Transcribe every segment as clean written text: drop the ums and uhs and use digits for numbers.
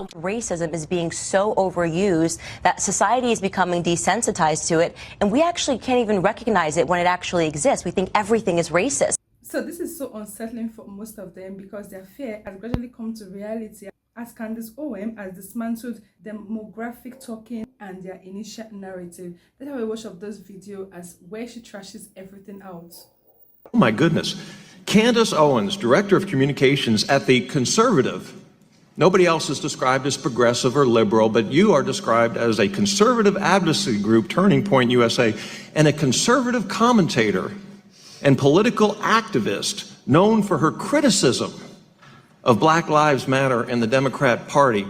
Racism is being so overused that society is becoming desensitized to it, and we actually can't even recognize it when it actually exists. We think everything is racist. So this is so unsettling for most of them because their fear has gradually come to reality as Candace Owens has dismantled demographic talking and their initial narrative. Let's have a watch of this video as where she trashes everything out. Oh my goodness. Candace Owens, Director of Communications at the Conservative. Nobody else is described as progressive or liberal, but you are described as a conservative advocacy group, Turning Point USA, and a conservative commentator and political activist known for her criticism of Black Lives Matter and the Democrat Party.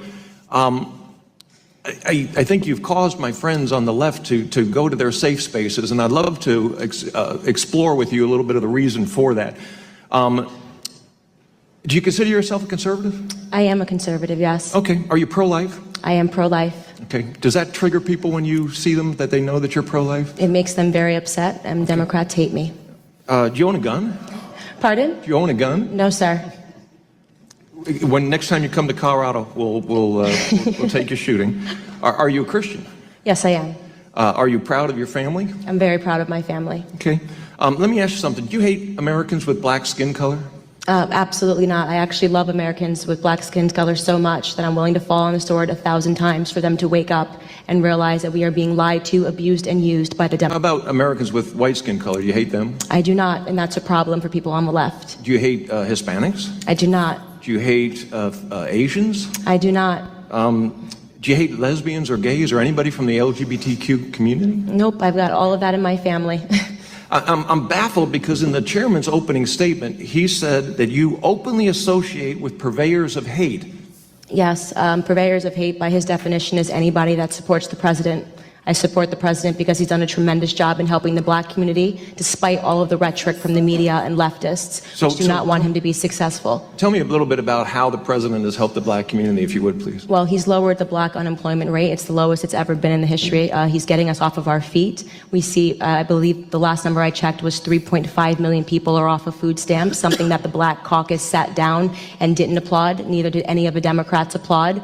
I think you've caused my friends on the left to go to their safe spaces, and I'd love to explore with you a little bit of the reason for that. Do you consider yourself a conservative? I am a conservative, yes. Okay. Are you pro-life? I am pro-life. Okay. Does that trigger people when you see them, that they know that you're pro-life? It makes them very upset, and okay. Democrats hate me. Do you own a gun? Pardon? Do you own a gun? No, sir. When next time you come to Colorado, we'll take you shooting. Are you a Christian? Yes, I am. Are you proud of your family? I'm very proud of my family. Okay. Let me ask you something. Do you hate Americans with black skin color? Absolutely not. I actually love Americans with black skin color so much that I'm willing to fall on the sword 1,000 times for them to wake up and realize that we are being lied to, abused, and used by the Democrats. How about Americans with white skin color? Do you hate them? I do not, and that's a problem for people on the left. Do you hate Hispanics? I do not. Do you hate Asians? I do not. Do you hate lesbians or gays or anybody from the LGBTQ community? Nope, I've got all of that in my family. I'm baffled because in the chairman's opening statement, he said that you openly associate with purveyors of hate. Yes, purveyors of hate by his definition is anybody that supports the president. I support the president because he's done a tremendous job in helping the black community, despite all of the rhetoric from the media and leftists, which do not want him to be successful. Tell me a little bit about how the president has helped the black community, if you would, please. Well, he's lowered the black unemployment rate. It's the lowest it's ever been in the history. He's getting us off of our feet. We see, I believe the last number I checked was 3.5 million people are off of food stamps, something that the Black Caucus sat down and didn't applaud. Neither did any of the Democrats applaud,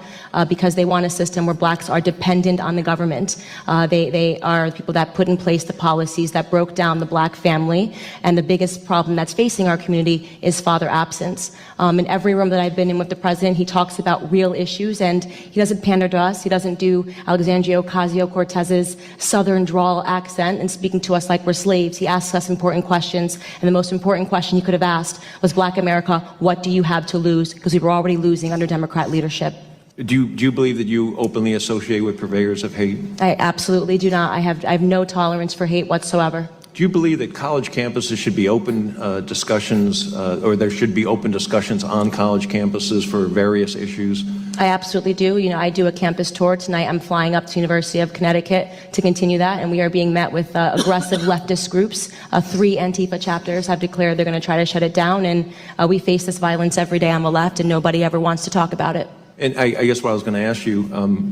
because they want a system where blacks are dependent on the government. They are the people that put in place the policies that broke down the black family, and the biggest problem that's facing our community is father absence. In every room that I've been in with the president, he talks about real issues, and he doesn't pander to us. He doesn't do Alexandria Ocasio-Cortez's southern drawl accent and speaking to us like we're slaves. He asks us important questions, and the most important question he could have asked was, Black America, what do you have to lose? Because we were already losing under Democrat leadership. Do you believe that you openly associate with purveyors of hate? I absolutely do not. I have no tolerance for hate whatsoever. Do you believe that college campuses should be open discussions, or there should be open discussions on college campuses for various issues? I absolutely do. You know, I do a campus tour tonight. I'm flying up to University of Connecticut to continue that, and we are being met with aggressive leftist groups. 3 Antifa chapters have declared they're going to try to shut it down, and we face this violence every day on the left, and nobody ever wants to talk about it. And I guess what I was going to ask you,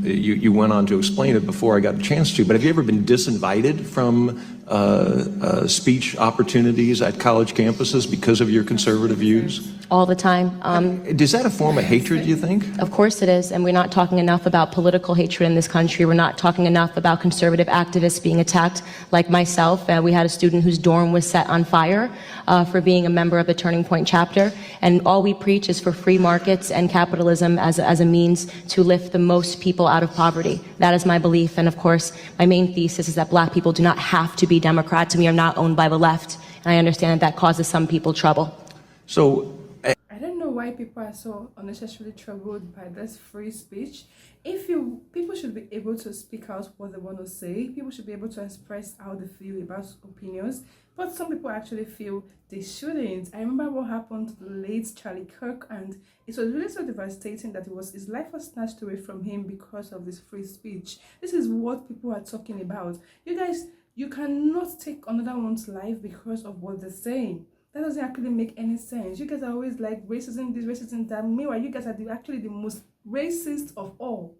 you went on to explain it before I got a chance to, but have you ever been disinvited from speech opportunities at college campuses because of your conservative views? All the time. Is that a form of hatred, do you think? Of course it is, and we're not talking enough about political hatred in this country. We're not talking enough about conservative activists being attacked, like myself. We had a student whose dorm was set on fire for being a member of the Turning Point chapter, and all we preach is for free markets and capitalism as a means to lift the most people out of poverty. That is my belief, and of course, my main thesis is that black people do not have to be Democrats, and we are not owned by the left, and I understand that causes some people trouble. So, I don't know why people are so unnecessarily troubled by this free speech. People should be able to speak out what they want to say. People should be able to express how they feel about opinions. But some people actually feel they shouldn't. I remember what happened to the late Charlie Kirk, and it was really so devastating that his life was snatched away from him because of this free speech. This is what people are talking about. You guys, you cannot take another one's life because of what they're saying. That doesn't actually make any sense. You guys are always like racism, this, racism, that. Meanwhile, you guys are actually the most racist of all.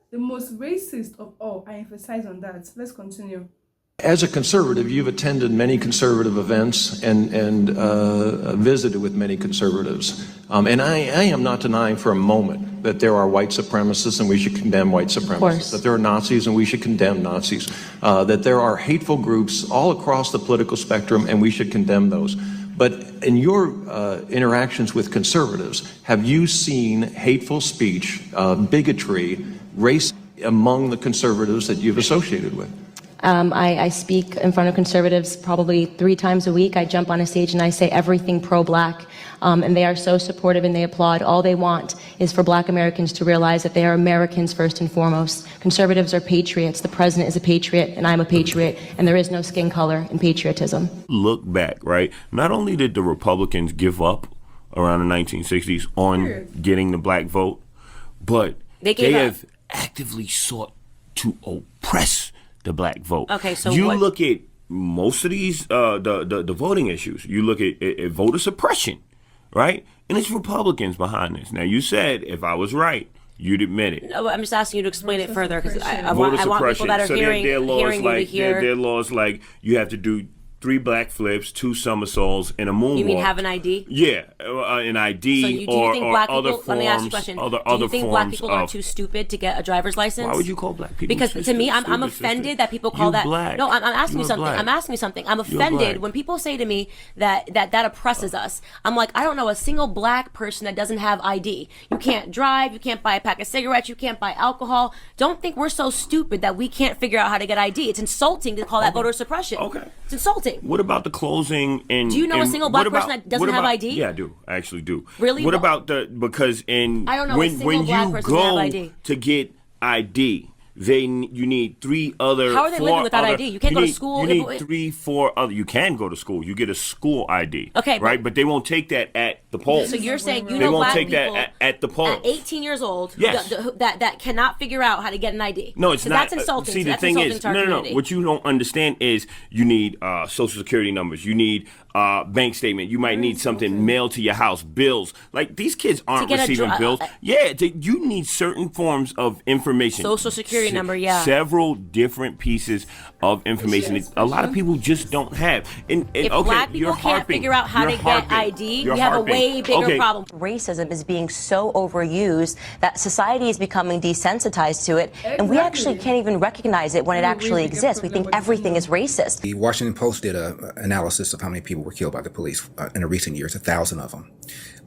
The most racist of all. I emphasize on that. Let's continue. As a conservative, you've attended many conservative events and visited with many conservatives. And I am not denying for a moment that there are white supremacists and we should condemn white supremacists, that there are Nazis and we should condemn Nazis, that there are hateful groups all across the political spectrum and we should condemn those. But in your interactions with conservatives, have you seen hateful speech, bigotry, race among the conservatives that you've associated with? I speak in front of conservatives probably 3 times a week. I jump on a stage and I say everything pro-black, and they are so supportive and they applaud. All they want is for black Americans to realize that they are Americans first and foremost. Conservatives are patriots. The president is a patriot, and I'm a patriot, and there is no skin color in patriotism. Look back, right? Not only did the Republicans give up around the 1960s on getting the black vote, but they have actively sought to oppress the black vote. Okay, so you look at most of these the voting issues. You look at voter suppression, right? And it's Republicans behind this. Now, you said if I was right, you'd admit it. No, I'm just asking you to explain it further because I Voter want people that are so hearing their laws you like to hear. their laws like you have to do 3 black flips, 2 somersaults, and a moonwalk. You mean have an ID? Yeah, an ID So do you or, think or black other people, forms. let me ask you a question. Other Do you think black forms people are of- too stupid to get a driver's license? Why would you call black people Because to me, I'm stupid, offended sister? that people call You that. black. No, I'm asking You you are something. black. I'm asking you something. I'm You are offended black. when people say to me that oppresses us. I'm like, I don't know a single black person that doesn't have ID. You can't drive. You can't buy a pack of cigarettes. You can't buy alcohol. Don't think we're so stupid that we can't figure out how to get ID. It's insulting to call that voter suppression. Okay. It's insulting. What about the closing and? Do you know a and single black what about- person that doesn't what have about- ID? Yeah, I do. I actually do. Really? What about because in I don't know a when single black you person that have go ID. to get ID, you need 3 other. How are they 4 living without other- ID? You can't go to need- school. You need 3, 4 other. You can go to school. You get a school ID. Okay, right, but they won't take that at the polls. So you're saying you they know won't black take people that at the polls. at 18 years old Yes. that cannot figure out how to get an ID. No, it's 'Cause not. That's insulting. See, the That's thing insulting is, to our no. community. What you don't understand is you need social security numbers. You need bank statement. You might need something mailed to your house. Bills. Like these kids aren't get a receiving bills. You need certain forms of information. Social security number, yeah. Several different pieces of information that a lot of people just don't have. And If okay, black people you're can't harping. figure out how You're to get harping. ID, You're we have harping. a way bigger Okay. problem. Racism is being so overused that society is becoming desensitized to it, and we actually can't even recognize it when it actually exists. We think everything is racist. The Washington Post did an analysis of how many people were killed by the police in the recent years, 1,000 of them.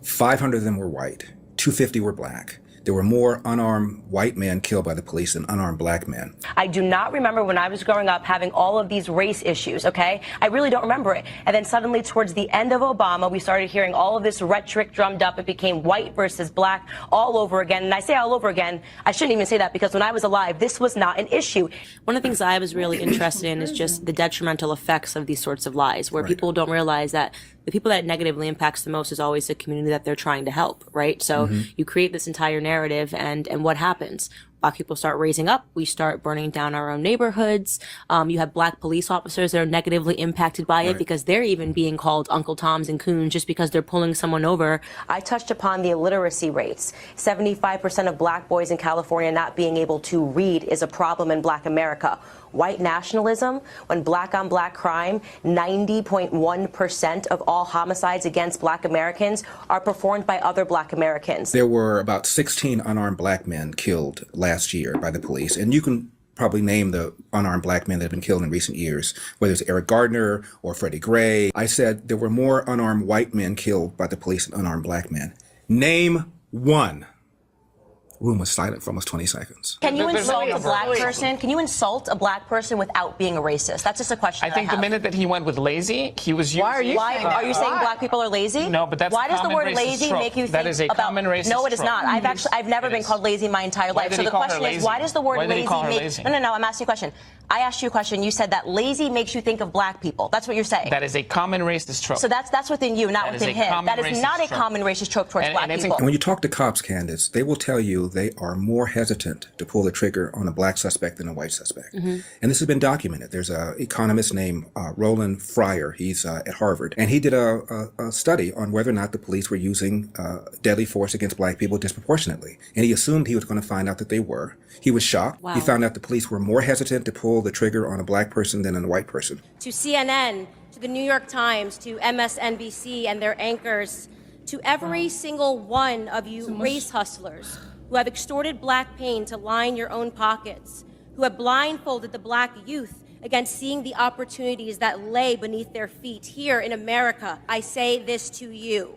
500 of them were white, 250 were black. There were more unarmed white men killed by the police than unarmed black men. I do not remember when I was growing up having all of these race issues, okay? I really don't remember it. And then suddenly towards the end of Obama, we started hearing all of this rhetoric drummed up. It became white versus black all over again. And I say all over again, I shouldn't even say that because when I was alive, this was not an issue. One of the things I was really interested in is just the detrimental effects of these sorts of lies, where people don't realize that the people that it negatively impacts the most is always the community that they're trying to help, right? So you create this entire narrative, and what happens? Black people start raising up. We start burning down our own neighborhoods. You have black police officers that are negatively impacted by it because they're even being called Uncle Toms and coons just because they're pulling someone over. I touched upon the illiteracy rates. 75% of black boys in California not being able to read is a problem in black America. White nationalism, when black on black crime, 90.1% of all homicides against black Americans are performed by other black Americans. There were about 16 unarmed black men killed last year by the police, and you can probably name the unarmed black men that have been killed in recent years, whether it's Eric Gardner or Freddie Gray. I said there were more unarmed white men killed by the police than unarmed black men. Name one. Room was silent for almost 20 seconds. Can you insult a black person? Can you insult a black person without being a racist? That's just a question I think the minute that he went with lazy, he was using... Why are you saying black people are lazy? No, but that's why does the common word racist lazy trope. make you think That is a about... common racist No, it is trope. not. I've never been called lazy my entire Why life. did So he the call her question is, lazy? why does the word Why did he lazy call her make... lazy? No, I'm asking you a question. I asked you a question. You said that lazy makes you think of black people. That's what you're saying. That is a common racist trope. So that's within you, not That is within a him. common That is racist not a trope. common racist trope towards black people. And when you talk to cops, Candace, they will tell you they are more hesitant to pull the trigger on a black suspect than a white suspect. And this has been documented. There's an economist named Roland Fryer. He's at Harvard. And he did a study on whether or not the police were using deadly force against black people disproportionately. And he assumed he was going to find out that they were. He was shocked. Wow. He found out the police were more hesitant to pull the trigger on a black person than on a white person. To CNN, to the New York Times, to MSNBC and their anchors, to every single one of you race hustlers who have extorted black pain to line your own pockets, who have blindfolded the black youth against seeing the opportunities that lay beneath their feet here in America, I say this to you.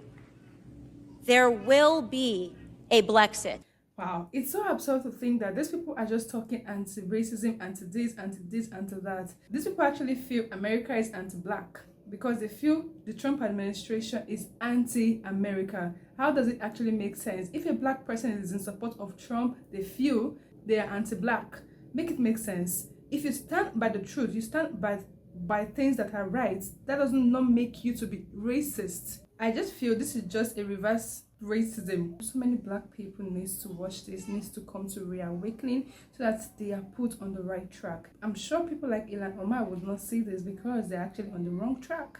There will be a Blexit. Wow, it's so absurd to think that these people are just talking anti-racism, anti-this, anti-this, anti-that. These people actually feel America is anti-black because they feel the Trump administration is anti-America. How does it actually make sense? If a black person is in support of Trump, they feel they are anti-black. Make it make sense. If you stand by the truth, you stand by things that are right, that does not make you to be racist. I just feel this is just a reverse racism. So many black people needs to watch this, needs to come to reawakening so that they are put on the right track. I'm sure people like Ilhan Omar would not see this because they're actually on the wrong track.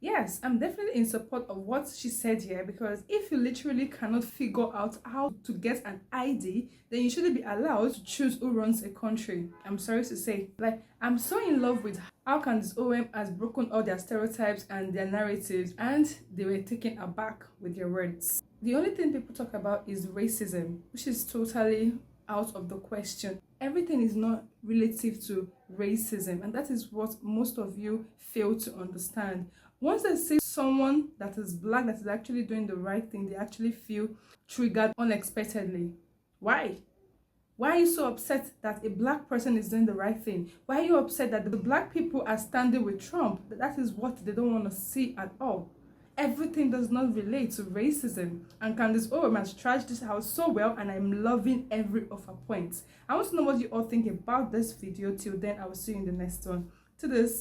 Yes, I'm definitely in support of what she said here, because if you literally cannot figure out how to get an ID, then you shouldn't be allowed to choose who runs a country. I'm sorry to say. Like, I'm so in love with how Candace Owens has broken all their stereotypes and their narratives, and they were taken aback with their words. The only thing people talk about is racism, which is totally out of the question. Everything is not relative to racism, and that is what most of you fail to understand. Once they see someone that is black that is actually doing the right thing, they actually feel triggered unexpectedly. Why? Why are you so upset that a black person is doing the right thing? Why are you upset that the black people are standing with Trump? That is what they don't want to see at all. Everything does not relate to racism. And Candace Owens has trashed this out so well, and I'm loving every of her points. I want to know what you all think about this video. Till then, I will see you in the next one. To this.